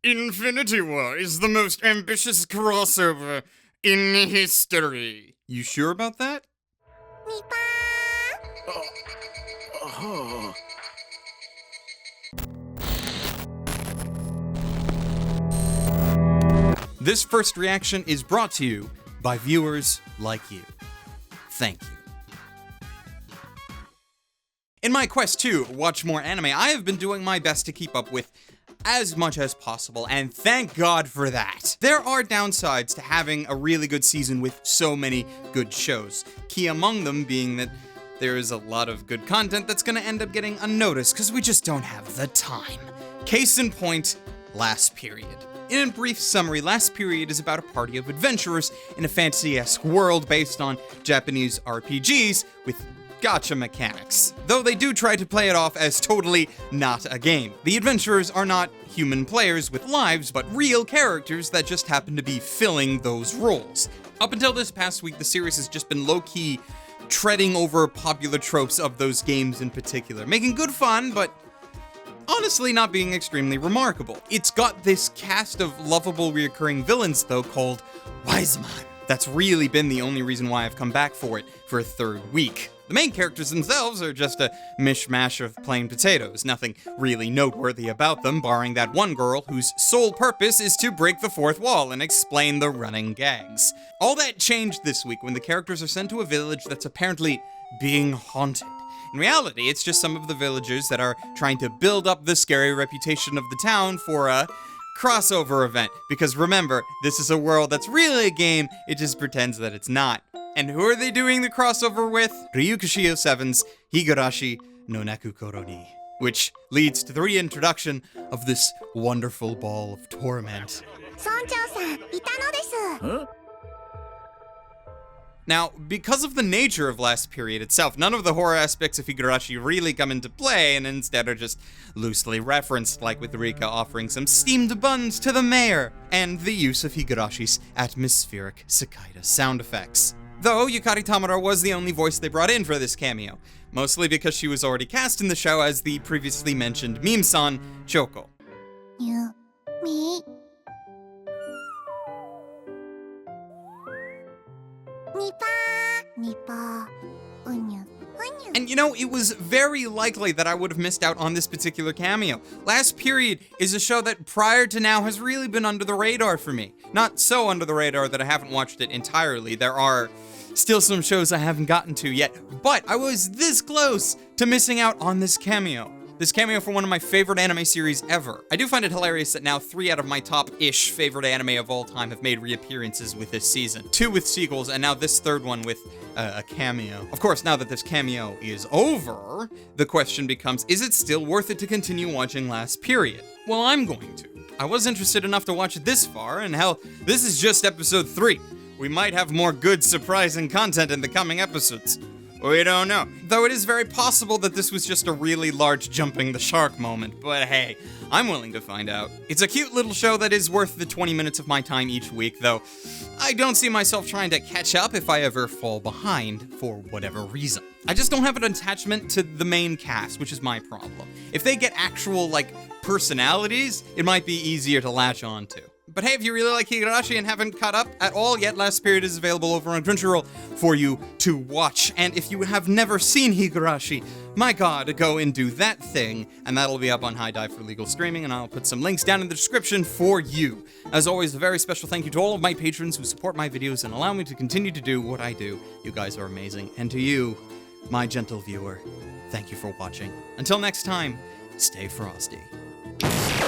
Infinity War is the most ambitious crossover in history. You sure about that? This first reaction is brought to you by viewers like you. Thank you. In my quest to watch more anime, I have been doing my best to keep up with as much as possible, and thank God for that. There are downsides to having a really good season with so many good shows. Key among them being that there is a lot of good content that's gonna end up getting unnoticed because we just don't have the time. Case in point, Last Period. In a brief summary, Last Period is about a party of adventurers in a fantasy-esque world based on Japanese RPGs with gacha mechanics, though they do try to play it off as totally not a game. The adventurers are not human players with lives, but real characters that just happen to be filling those roles. Up until this past week, the series has just been low-key treading over popular tropes of those games in particular, making good fun, but honestly not being extremely remarkable. It's got this cast of lovable recurring villains, though, called Wiseman. That's really been the only reason why I've come back for it for a third week. The main characters themselves are just a mishmash of plain potatoes, nothing really noteworthy about them, barring that one girl whose sole purpose is to break the fourth wall and explain the running gags. All that changed this week when the characters are sent to a village that's apparently being haunted. In reality, it's just some of the villagers that are trying to build up the scary reputation of the town for a crossover event, because remember, this is a world that's really a game, it just pretends that it's not. And who are they doing the crossover with? Ryukushio 7's Higurashi no naku koroni, which leads to the reintroduction of this wonderful ball of torment. Huh? Now, because of the nature of Last Period itself, none of the horror aspects of Higurashi really come into play, and instead are just loosely referenced, like with Rika offering some steamed buns to the mayor, and the use of Higurashi's atmospheric cicada sound effects. Though, Yukari Tamura was the only voice they brought in for this cameo, mostly because she was already cast in the show as the previously mentioned meme-san, Choco. And you know, it was very likely that I would have missed out on this particular cameo. Last Period is a show that prior to now has really been under the radar for me. Not so under the radar that I haven't watched it entirely. There are still some shows I haven't gotten to yet, but I was this close to missing out on this cameo. This cameo for one of my favorite anime series ever. I do find it hilarious that now 3 out of my top-ish favorite anime of all time have made reappearances with this season. 2 with sequels, and now this third one with a cameo. Of course, now that this cameo is over, the question becomes, is it still worth it to continue watching Last Period? Well, I'm going to. I was interested enough to watch it this far, and hell, this is just episode 3. We might have more good, surprising content in the coming episodes. We don't know. Though it is very possible that this was just a really large jumping the shark moment, but hey, I'm willing to find out. It's a cute little show that is worth the 20 minutes of my time each week, though I don't see myself trying to catch up if I ever fall behind for whatever reason. I just don't have an attachment to the main cast, which is my problem. If they get actual, personalities, it might be easier to latch on to. But hey, if you really like Higurashi and haven't caught up at all yet, Last Period is available over on Crunchyroll for you to watch. And if you have never seen Higurashi, my god, go and do that thing, and that'll be up on HiDive for legal streaming, and I'll put some links down in the description for you. As always, a very special thank you to all of my patrons who support my videos and allow me to continue to do what I do. You guys are amazing. And to you, my gentle viewer, thank you for watching. Until next time, stay frosty.